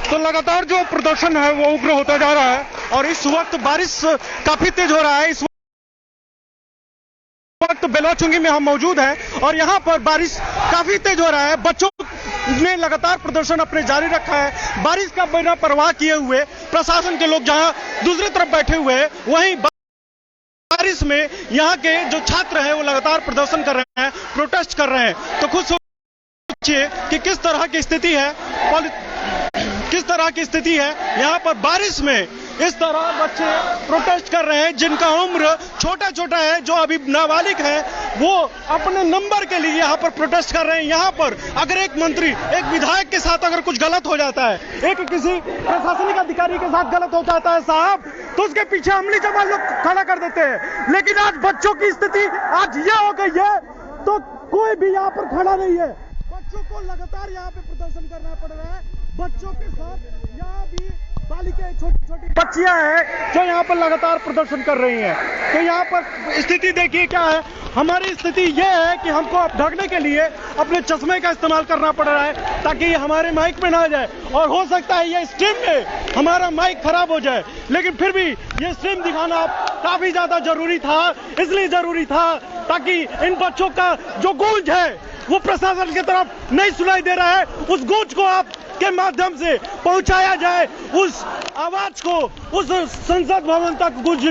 तो लगातार जो प्रदर्शन है वो उग्र होता जा रहा है और इस वक्त बारिश काफी तेज हो रहा है। इस वक्त बेलवाचुंगी में हम मौजूद हैं और यहाँ पर बारिश काफी तेज हो रहा है। बच्चों ने लगातार प्रदर्शन अपने जारी रखा है। बारिश का बिना परवाह किए हुए प्रशासन के लोग जहाँ दूसरी तरफ बैठे हुए हैं, वहीं बारिश में यहाँ के जो छात्र हैं वो लगातार प्रदर्शन कर रहे हैं, प्रोटेस्ट कर रहे हैं। तो खुद सोचिए कि किस तरह की स्थिति है यहाँ पर बारिश में। इस तरह बच्चे प्रोटेस्ट कर रहे हैं जिनका उम्र छोटा छोटा है, जो अभी नाबालिग है, वो अपने नंबर के लिए यहाँ पर प्रोटेस्ट कर रहे हैं। यहाँ पर अगर एक मंत्री, एक विधायक के साथ अगर कुछ गलत हो जाता है, एक किसी प्रशासनिक अधिकारी के साथ गलत हो जाता है साहब, तो उसके पीछे अमली जमात लोग खड़ा कर देते हैं। लेकिन आज बच्चों की स्थिति आज ये हो गई है तो कोई भी यहाँ पर खड़ा नहीं है। बच्चों को लगातार यहाँ पे प्रदर्शन करना पड़ रहा है। बच्चों के साथ यहाँ भी बालिकाएं, छोटी छोटी बच्चियां हैं जो यहाँ पर लगातार प्रदर्शन कर रही हैं। तो यहाँ पर स्थिति देखिए क्या है। हमारी स्थिति ये है कि हमको अब ढकने के लिए अपने चश्मे का इस्तेमाल करना पड़ रहा है ताकि ये हमारे माइक में ना आ जाए, और हो सकता है ये स्ट्रीम में हमारा माइक खराब हो जाए। लेकिन फिर भी ये स्ट्रीम दिखाना काफी ज्यादा जरूरी था, इसलिए जरूरी था ताकि इन बच्चों का जो गूंज है वो प्रशासन की तरफ नहीं सुनाई दे रहा है, उस गूंज को आप के माध्यम से पहुंचाया जाए, उस आवाज को उस संसद भवन तक गूंज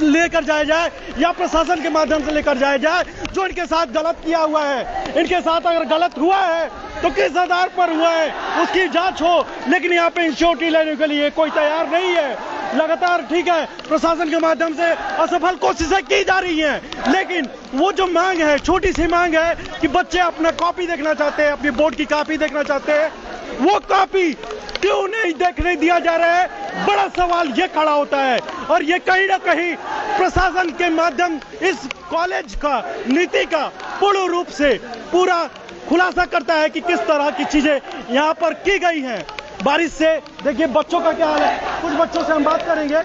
लेकर जाया जाए या प्रशासन के माध्यम से लेकर जाया जाए। जो इनके साथ गलत किया हुआ है, इनके साथ अगर गलत हुआ है तो किस आधार पर हुआ है उसकी जांच हो। लेकिन यहाँ पे इंश्योरिटी लेने के लिए कोई तैयार नहीं है। लगातार ठीक है प्रशासन के माध्यम से असफल कोशिशें की जा रही हैं, लेकिन वो जो मांग है, छोटी सी मांग है कि बच्चे अपना कॉपी देखना चाहते हैं, अपनी बोर्ड की कॉपी देखना चाहते हैं, वो कॉपी क्यों नहीं देखने दिया जा रहा है, बड़ा सवाल ये खड़ा होता है। और ये कहीं ना कहीं प्रशासन के माध्यम इस कॉलेज का नीति का पूर्ण रूप से पूरा खुलासा करता है कि किस तरह की चीजें यहाँ पर की गई हैं। बारिश से देखिए बच्चों का क्या हाल है, कुछ बच्चों से हम बात करेंगे।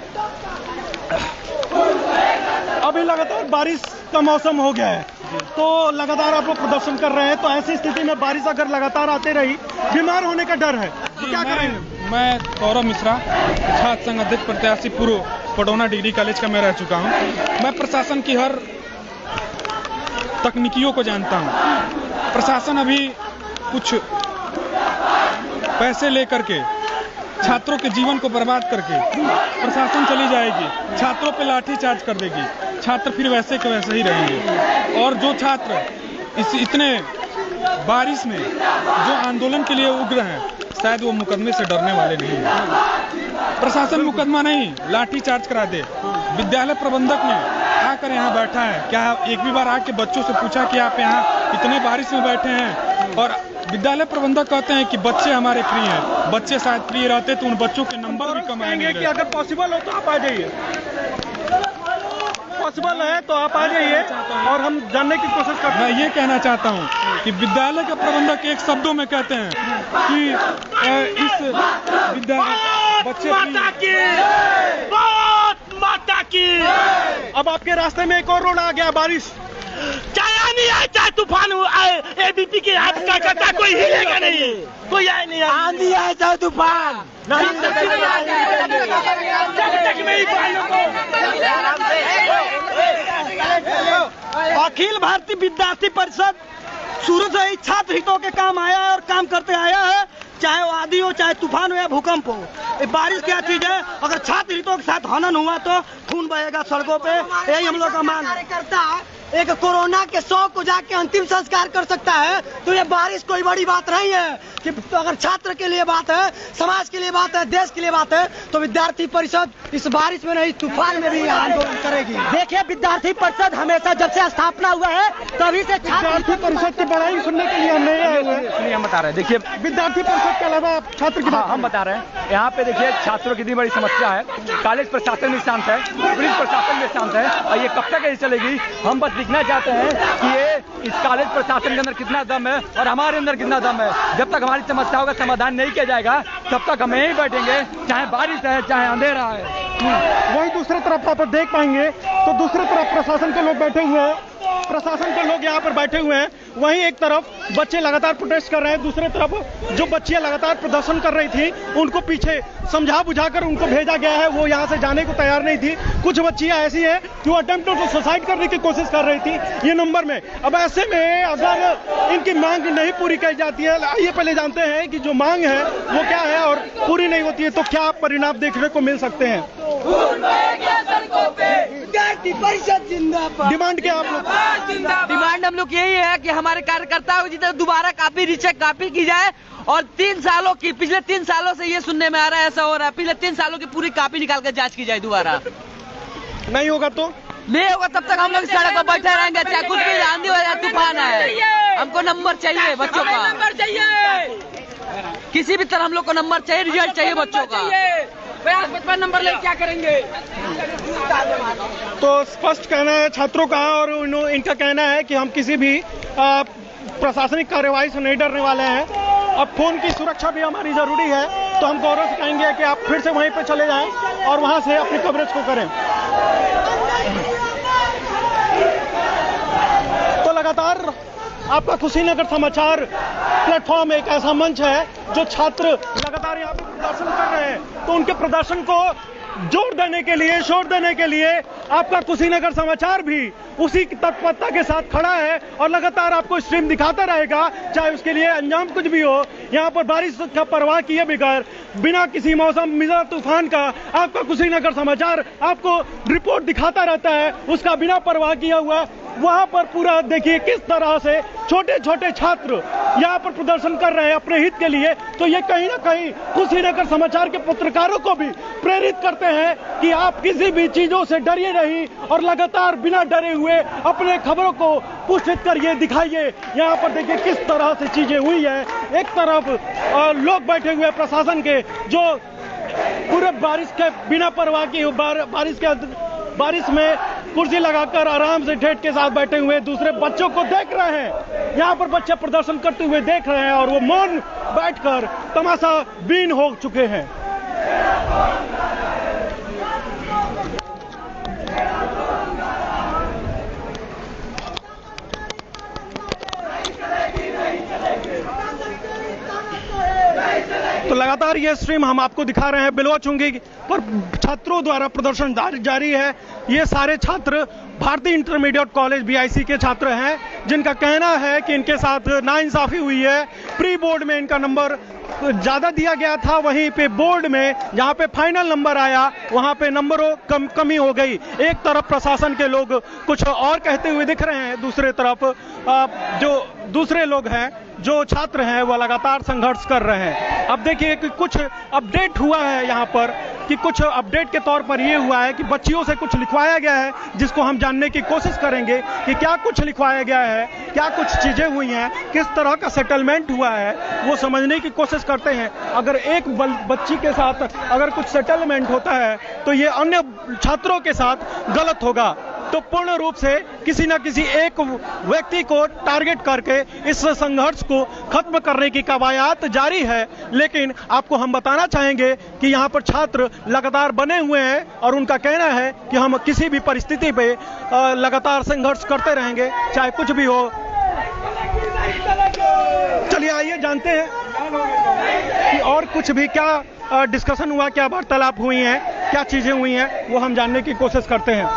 अभी लगातार बारिश का मौसम हो गया है तो लगातार आप लोग प्रदर्शन कर रहे हैं, तो ऐसी स्थिति में बारिश अगर लगातार आते रही, बीमार होने का डर है, तो क्या करेंगे? मैं गौरव मिश्रा, छात्र संघ अध्यक्ष प्रत्याशी पूर्व पटौना डिग्री कॉलेज का मैं रह चुका हूं। मैं प्रशासन की हर तकनीकियों को जानता हूं। प्रशासन अभी कुछ पैसे लेकर के छात्रों के जीवन को बर्बाद करके प्रशासन चली जाएगी, छात्रों पे लाठी चार्ज कर देगी, छात्र फिर वैसे के वैसे ही रहेंगे। और जो छात्र इतने बारिश में जो आंदोलन के लिए उग्र हैं, शायद वो मुकदमे से डरने वाले नहीं हैं। प्रशासन मुकदमा नहीं, लाठी चार्ज करा दे। विद्यालय प्रबंधक ने आकर यहाँ बैठा है, क्या एक भी बार आके बच्चों से पूछा कि आप यहाँ इतने बारिश में बैठे हैं? और विद्यालय प्रबंधक कहते हैं कि बच्चे हमारे फ्री हैं। बच्चे शायद फ्री रहते तो उन बच्चों के नंबर भी कम आएंगे। कि अगर पॉसिबल हो तो आप आ जाइए, पॉसिबल है तो आप आ जाइए और हम जानने की कोशिश करते हैं। मैं ये कहना चाहता हूँ कि विद्यालय के प्रबंधक एक शब्दों में कहते हैं कि इस विद्यालय बच्चे माता की। अब आपके रास्ते में एक और रोड आ गया, बारिश चाहे आनी आए चाहे तूफान आए, एबीपी के हाथ का कटा कोई हिलेगा नहीं, कोई आए नहीं, आंधी आए चाहे तूफान अखिल भारतीय विद्यार्थी परिषद शुरू से ही छात्र हितों के काम आया है और काम करते आया है, चाहे वो आंधी हो, चाहे तूफान हो या भूकंप हो। बारिश क्या चीज है, अगर छात्र हितों के साथ हनन हुआ तो खून बहेगा सड़कों पे, यही हम लोग का मांग है। एक कोरोना के 100 को जाके अंतिम संस्कार कर सकता है, तो ये बारिश कोई बड़ी बात नहीं है कि तो अगर छात्र के लिए बात है, समाज के लिए बात है, देश के लिए बात है, तो विद्यार्थी परिषद इस बारिश में नहीं तूफान में भी आंदोलन करेगी। देखिए विद्यार्थी परिषद हमेशा जब से स्थापना हुआ है तभी से विद्यार्थी परिषद की बड़ाई सुनने के लिए हम नहीं आए हुए हैं। हम बता रहे हैं, देखिए विद्यार्थी परिषद के अलावा छात्र की हम बता रहे हैं। यहाँ पे देखिए छात्रों की इतनी बड़ी समस्या है, कॉलेज प्रशासन भी शांत है, पुलिस प्रशासन भी शांत है, और ये कब तक ऐसी चलेगी? हम बस दिखना चाहते हैं कि ये इस कॉलेज प्रशासन के अंदर कितना दम है और हमारे अंदर कितना दम है। जब तक हमारी समस्याओं का समाधान नहीं किया जाएगा तब तक हम यहीं बैठेंगे, चाहे बारिश है चाहे अंधेरा है। वही दूसरी तरफ आप देख पाएंगे तो दूसरी तरफ प्रशासन के लोग बैठे हुए हैं प्रशासन के लोग यहाँ पर बैठे हुए हैं, वहीं एक तरफ बच्चे लगातार प्रोटेस्ट कर रहे हैं, दूसरे तरफ जो बच्चियां लगातार प्रदर्शन कर रही थी उनको पीछे समझा बुझाकर उनको भेजा गया है, वो यहाँ से जाने को तैयार नहीं थी। कुछ बच्चियां ऐसी हैं कि वो अटेम्प्ट टू सुसाइड करने की कोशिश कर रही थी ये नंबर में। अब ऐसे में अगर इनकी मांग नहीं पूरी की जाती है, आइए पहले जानते हैं कि जो मांग है वो क्या है और पूरी नहीं होती है तो क्या परिणाम देखने को मिल सकते हैं। परिषद जिंदाबाद। डिमांड क्या आप लोग? डिमांड हम लोग यही है कि हमारे कार्यकर्ताओं की जितना दोबारा कॉपी रीचेक कॉपी की जाए और 3 सालों की, पिछले 3 सालों से ये सुनने में आ रहा है ऐसा हो रहा है, पिछले 3 सालों की पूरी कॉपी निकाल कर जांच की जाए दोबारा। नहीं होगा तो नहीं होगा तब तक हम लोग सड़क पर बैठे रहेंगे, चाहे कुछ भी आंधी हो जाए तूफान है। हमको नंबर चाहिए बच्चों का, नंबर चाहिए, किसी भी तरह हम लोग को नंबर चाहिए, रिजल्ट चाहिए बच्चों का। 55 नंबर ले क्या करेंगे? तो स्पष्ट कहना है छात्रों का और इनका कहना है कि हम किसी भी प्रशासनिक कार्यवाही से नहीं डरने वाले हैं। अब फोन की सुरक्षा भी हमारी जरूरी है, तो हम गौरव से कहेंगे कि आप फिर से वहीं पे चले जाएं और वहां से अपनी कवरेज को करें। तो लगातार आपका कुशीनगर समाचार प्लेटफॉर्म एक ऐसा मंच है जो छात्र लगातार यहाँ पे प्रदर्शन कर रहे हैं, तो उनके प्रदर्शन को जोर देने के लिए, शोर देने के लिए आपका कुशीनगर समाचार भी उसी तत्परता के साथ खड़ा है और लगातार आपको स्ट्रीम दिखाता रहेगा, चाहे उसके लिए अंजाम कुछ भी हो। यहाँ पर बारिश का परवाह किए बगैर, बिना किसी मौसम मिजाज तूफान का आपका कुशीनगर समाचार आपको रिपोर्ट दिखाता रहता है, उसका बिना परवाह किया हुआ। वहां पर पूरा देखिए किस तरह से छोटे छोटे छात्र यहाँ पर प्रदर्शन कर रहे हैं अपने हित के लिए, तो ये कहीं ना कहीं कुशीनगर समाचार के पत्रकारों को भी प्रेरित करते हैं कि आप किसी भी चीजों से डरिए नहीं और लगातार बिना डरे हुए अपने खबरों को पुष्टित करिए, दिखाइए। यहाँ पर देखिए किस तरह से चीजें हुई है, एक तरफ लोग बैठे हुए प्रशासन के जो पूरे बारिश के बिना परवाह की बारिश में कुर्सी लगाकर आराम से ठेठ के साथ बैठे हुए दूसरे बच्चों को देख रहे हैं। यहाँ पर बच्चे प्रदर्शन करते हुए देख रहे हैं और वो मौन बैठकर तमाशा बीन हो चुके हैं। तो लगातार ये स्ट्रीम हम आपको दिखा रहे हैं बिलवा चुंगी पर छात्रों द्वारा प्रदर्शन जारी है। ये सारे छात्र भारतीय इंटरमीडिएट कॉलेज बीआईसी के छात्र हैं, जिनका कहना है कि इनके साथ नाइंसाफी हुई है। प्री बोर्ड में इनका नंबर ज्यादा दिया गया था, वहीं पे बोर्ड में जहां पे फाइनल नंबर आया वहां पे नंबरों कमी हो गई। एक तरफ प्रशासन के लोग कुछ और कहते हुए दिख रहे हैं, दूसरे तरफ जो दूसरे लोग हैं, जो छात्र हैं, वो लगातार संघर्ष कर रहे हैं। अब देखिए कि कुछ अपडेट हुआ है यहाँ पर, कि कुछ अपडेट के तौर पर ये हुआ है कि बच्चियों से कुछ लिखवाया गया है, जिसको हम जानने की कोशिश करेंगे कि क्या कुछ लिखवाया गया है, क्या कुछ चीजें हुई हैं, किस तरह का सेटलमेंट हुआ है, वो समझने की कोशिश करते हैं। अगर एक बच्ची के साथ अगर कुछ सेटलमेंट होता है तो ये अन्य छात्रों के साथ गलत होगा, तो पूर्ण रूप से किसी न किसी एक व्यक्ति को टारगेट करके इस संघर्ष को खत्म करने की कवायद जारी है। लेकिन आपको हम बताना चाहेंगे कि यहाँ पर छात्र लगातार बने हुए हैं और उनका कहना है कि हम किसी भी परिस्थिति पे लगातार संघर्ष करते रहेंगे, चाहे कुछ भी हो। चलिए आइए जानते हैं कि और कुछ भी क्या डिस्कशन हुआ, क्या वार्तालाप हुई हैं, क्या चीजें हुई हैं, वो हम जानने की कोशिश करते हैं।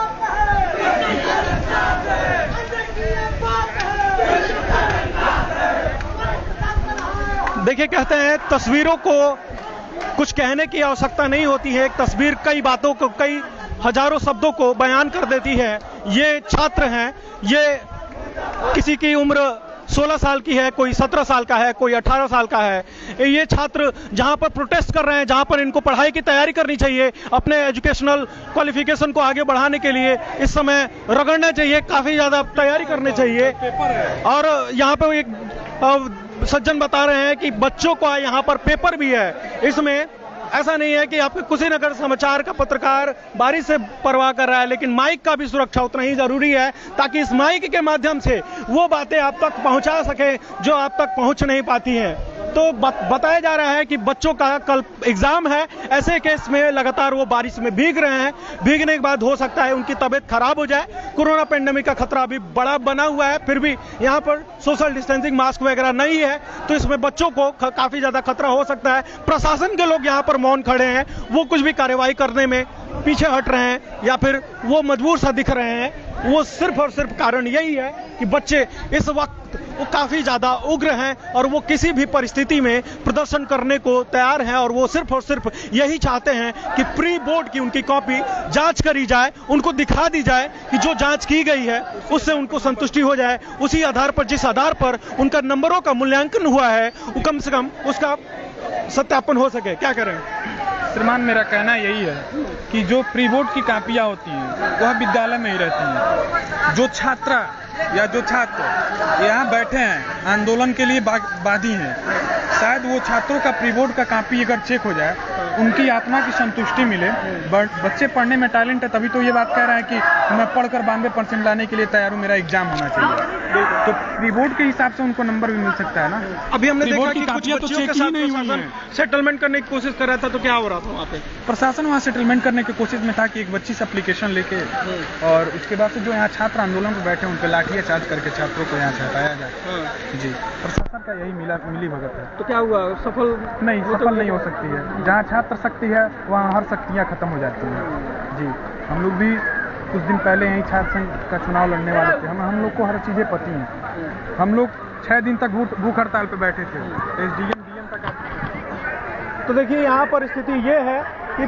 देखिए, कहते हैं तस्वीरों को कुछ कहने की आवश्यकता नहीं होती है, एक तस्वीर कई बातों को, कई हजारों शब्दों को बयान कर देती है। ये छात्र हैं, ये किसी की उम्र 16 साल की है, कोई 17 साल का है, कोई 18 साल का है। ये छात्र जहां पर प्रोटेस्ट कर रहे हैं, जहां पर इनको पढ़ाई की तैयारी करनी चाहिए, अपने एजुकेशनल क्वालिफिकेशन को आगे बढ़ाने के लिए इस समय रगड़ना चाहिए, काफी ज्यादा तैयारी करनी चाहिए। और यहाँ पर एक सज्जन बता रहे हैं कि बच्चों को यहाँ पर पेपर भी है। इसमें ऐसा नहीं है कि आपके कुशीनगर समाचार का पत्रकार बारिश से परवाह कर रहा है, लेकिन माइक का भी सुरक्षा उतना ही जरूरी है, ताकि इस माइक के माध्यम से वो बातें आप तक पहुंचा सके जो आप तक पहुंच नहीं पाती हैं। तो बताया जा रहा है कि बच्चों का कल एग्जाम है। ऐसे केस में लगातार वो बारिश में भीग रहे हैं। भीगने के बाद हो सकता है उनकी तबीयत खराब हो जाए। कोरोना पेंडेमिक का खतरा अभी बड़ा बना हुआ है, फिर भी यहाँ पर सोशल डिस्टेंसिंग, मास्क वगैरह नहीं है, तो इसमें बच्चों को काफी ज्यादा खतरा हो सकता है। प्रशासन के लोग यहाँ पर मौन खड़े हैं, वो कुछ भी कार्रवाई करने में पीछे हट रहे हैं या फिर वो मजबूर सा दिख रहे हैं। वो सिर्फ और सिर्फ कारण यही है कि बच्चे इस वक्त वो काफी ज्यादा उग्र हैं और वो किसी भी परिस्थिति में प्रदर्शन करने को तैयार हैं और वो सिर्फ और सिर्फ यही चाहते हैं कि प्री बोर्ड की उनकी कॉपी जांच करी जाए, उनको दिखा दी जाए कि जो जांच की गई है उससे उनको संतुष्टि हो जाए। उसी आधार पर, जिस आधार पर उनका नंबरों का मूल्यांकन हुआ है, वो कम से कम उसका सत्यापन हो सके। क्या करें श्रीमान, मेरा कहना यही है कि जो प्री बोर्ड की कापियाँ होती हैं वह विद्यालय में ही रहती हैं। जो छात्रा या जो छात्र यहाँ बैठे हैं, आंदोलन के लिए बाधी हैं, शायद वो छात्रों का प्री बोर्ड का कापी अगर चेक हो जाए, उनकी आत्मा की संतुष्टि मिले। बच्चे पढ़ने में टैलेंट है, तभी तो ये बात कह रहे हैं कि मैं पढ़कर 92% लाने के लिए तैयार हूँ, मेरा एग्जाम होना चाहिए। तो प्री बोर्ड के हिसाब से उनको नंबर भी मिल सकता है ना। अभी हमने देखा कि कुछ बच्चियों तो के साथ प्रशासन सेटलमेंट करने की कोशिश कर रहा था, तो क्या हो रहा था वहाँ पे? प्रशासन वहाँ सेटलमेंट करने की कोशिश में था कि एक बच्ची से एप्लीकेशन लेके और उसके बाद से जो यहाँ छात्र आंदोलन पर बैठे उनके लाठियाँ चार्ज करके छात्रों को यहाँ से हटाया जाए। जी, प्रशासन का यही मिली भगत है। तो क्या हुआ, सफल नहीं, सफल नहीं हो सकती है। जहाँ छात्र शक्ति है वहाँ हर शक्तियाँ खत्म हो जाती हैं। जी, हम लोग भी कुछ दिन पहले यहीं छात्र संघ का चुनाव लड़ने वाले थे। हम लोग को हर चीज़ें पता हैं। हम लोग 6 दिन तक भूख हड़ताल पे बैठे थे, एसडीएम डीएम तक। तो देखिए यहाँ पर स्थिति ये है कि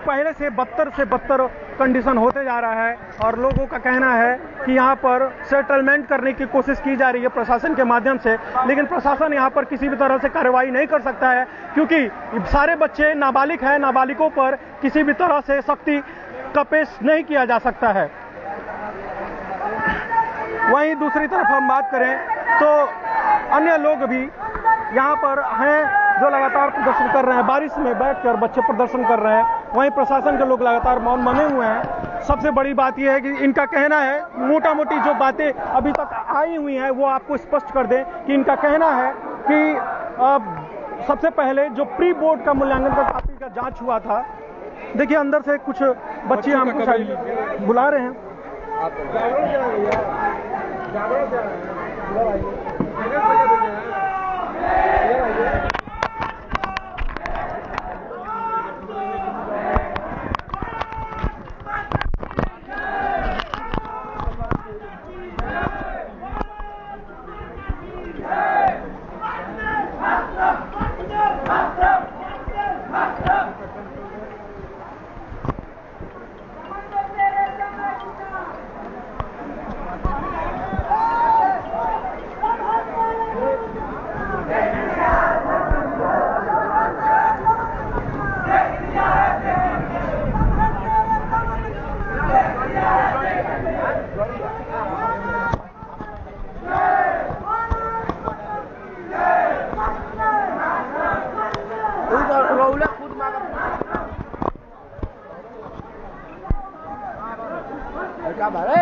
पहले से बदतर कंडीशन होते जा रहा है और लोगों का कहना है कि यहाँ पर सेटलमेंट करने की कोशिश की जा रही है प्रशासन के माध्यम से, लेकिन प्रशासन यहाँ पर किसी भी तरह से कार्रवाई नहीं कर सकता है क्योंकि सारे बच्चे नाबालिग हैं। नाबालिगों पर किसी भी तरह से सख्ती का पेश नहीं किया जा सकता है। वहीं दूसरी तरफ हम बात करें तो अन्य लोग भी यहाँ पर हैं जो लगातार प्रदर्शन कर रहे हैं। बारिश में बैठकर बच्चे प्रदर्शन कर रहे हैं। वहीं प्रशासन के लोग लगातार मौन बने हुए हैं। सबसे बड़ी बात यह है कि इनका कहना है, मोटा मोटी जो बातें अभी तक आई हुई हैं वो आपको स्पष्ट कर दें कि इनका कहना है कि सबसे पहले जो प्री बोर्ड का मूल्यांकन का कापी का जांच हुआ था, देखिए अंदर से कुछ बच्चे हमको बुला रहे हैं।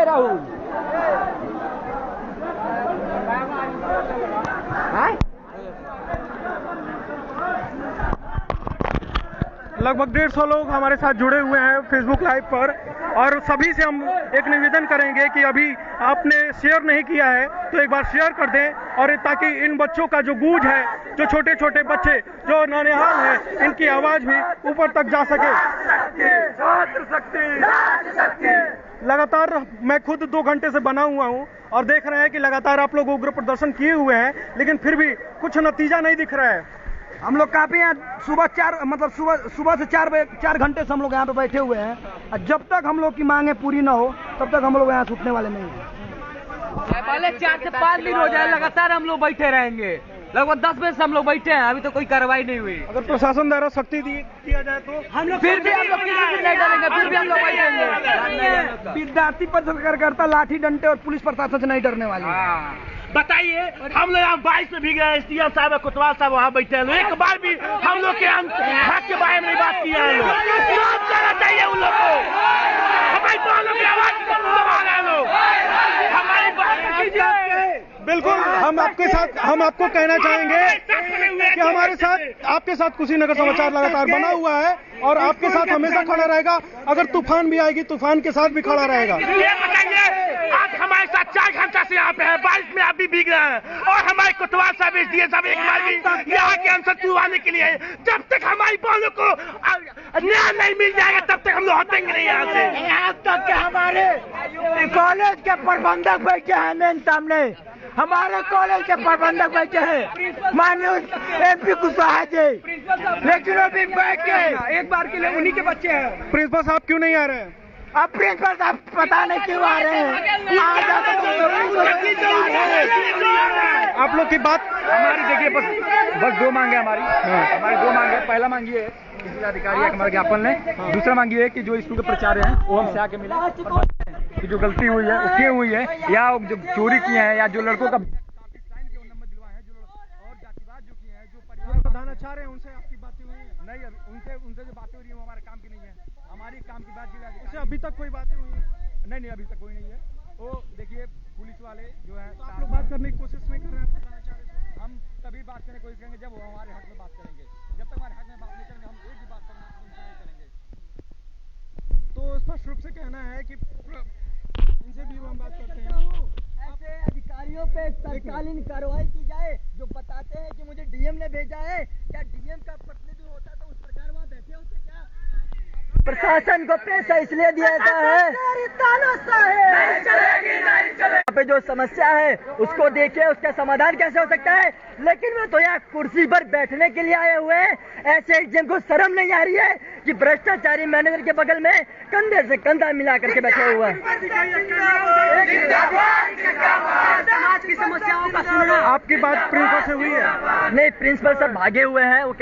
राहुल लगभग 150 लोग हमारे साथ जुड़े हुए हैं फेसबुक लाइव पर और सभी से हम एक निवेदन करेंगे कि अभी आपने शेयर नहीं किया है तो एक बार शेयर कर दें और ताकि इन बच्चों का जो गूंज है, जो छोटे छोटे बच्चे जो नौनिहाल हैं, इनकी आवाज भी ऊपर तक जा सके। लगातार मैं खुद 2 घंटे से बना हुआ हूं और देख रहे हैं कि लगातार आप लोग उग्र प्रदर्शन किए हुए हैं, लेकिन फिर भी कुछ नतीजा नहीं दिख रहा है। हम लोग काफी यहाँ सुबह से 4 घंटे से हम लोग यहाँ पे बैठे हुए हैं और जब तक हम लोग की मांगे पूरी ना हो तब तक हम लोग यहाँ छूटने वाले नहीं हैं। पहले 4 से 5 दिन हो जाए लगातार हम लोग बैठे रहेंगे। लगभग 10 बजे से हम लोग बैठे हैं, अभी तो कोई कार्रवाई नहीं हुई। अगर प्रशासन द्वारा सख्ती किया जाए तो हम लोग फिर भी हम लोग नहीं डरेंगे, फिर भी हम लोग बैठेंगे। विद्यार्थी परिषद कार्यकर्ता लाठी डंडे और पुलिस प्रशासन से नहीं डरने वाले। बताइए, हम लोग यहाँ 22 में भी गए, एसडीएम साहब कोतवाल साहब वहाँ बैठे हैं, एक बार भी हम लोग के हक के बारे में बात किया है। लोग करना चाहिए उन लोग को, हमारी लोग की आवाज दबा रहे लोग, हमारी बात कीजिए। बिल्कुल हम आपके साथ, हम आपको कहना चाहेंगे कि हमारे साथ, आपके साथ कुशीनगर समाचार लगातार बना हुआ है और आपके साथ हमेशा खड़ा रहेगा। अगर तूफान भी आएगी, तूफान के साथ भी खड़ा रहेगा। ये बताइए, आज हमारे साथ 4 घंटा से यहाँ पे है, बारिश में आप भी भीग रहे हैं और हमारे कोतवाल साहब एसडीएम साहब एक बार भी यहाँ के अंसर तुड़वाने के लिए, जब तक हमारी बहनों को न्याय नहीं मिल जाएगा तब तक हम लोग हटेंगे नहीं यहाँ से। यहाँ तक के हमारे कॉलेज के प्रबंधक बैठे हैं मेन सामने, हमारे कॉलेज के प्रबंधक बैठे हैं माननीय MP कुशवाहा जी, लेकिन वो भी बैठ के एक बार के लिए उन्हीं के बच्चे हैं। प्रिंसिपल साहब क्यों नहीं आ रहे हैं? अब प्रिंसिपल साहब पता नहीं क्यों आ रहे हैं, आप लोग की बात हमारी देखिए, बस 2 मांगे हमारी दो मांगे। पहला मांगी है किसी अधिकारी का हमारे ज्ञापन लें, दूसरा मांगी है कि जो स्कूल के प्राचार्य हैं वो हमसे आके मिले कि जो गलती हुई है उसकी हुई है या जो चोरी किए हैं या जो लड़कों का साइन के नंबर दिलवाए हैं, जो और जातिवाद जो किए हैं, जो परिवार बताना चाह रहे हैं, उनसे आपकी बातें हुई हैं? नहीं, उनसे जो बातें हो रही है वो हमारे काम की नहीं है। हमारी काम की बात उससे अभी तक कोई बातें हुई हैं? नहीं, अभी तक कोई नहीं है। वो देखिए पुलिस वाले जो है, तो आप लोग बात करने की कोशिश नहीं कर रहे हैं? आप बताना चाह रहे थे। हम तभी बात करने की कोशिश करेंगे जब वो हमारे हक में बात करेंगे। जब तक हमारे हक में बात नहीं करेंगे हम एक भी बात करना उनसे नहीं करेंगे। तो स्पष्ट रूप से कहना है कि इनसे भी हम बात करते हैं। ऐसे अधिकारियों पे तत्कालीन कार्रवाई की जाए जो बताते हैं कि मुझे डीएम ने भेजा है। क्या डीएम का प्रतिनिधि होता तो उस प्रकार वहाँ बैठे होते क्या? प्रशासन को पैसा इसलिए दिया जाता है, यहाँ पे जो समस्या है उसको देखिए, उसका समाधान कैसे हो सकता है। लेकिन वो तो यहाँ कुर्सी पर बैठने के लिए आए हुए हैं। ऐसे एग्जाम को शर्म नहीं आ रही है कि भ्रष्टाचारी मैनेजर के बगल में कंधे से कंधा मिला करके बैठे हुए हैं। समाज की समस्याओं का सुनना। आपकी बात प्रिंसिपल से हुई है? नहीं, प्रिंसिपल सर भागे हुए हैं। वो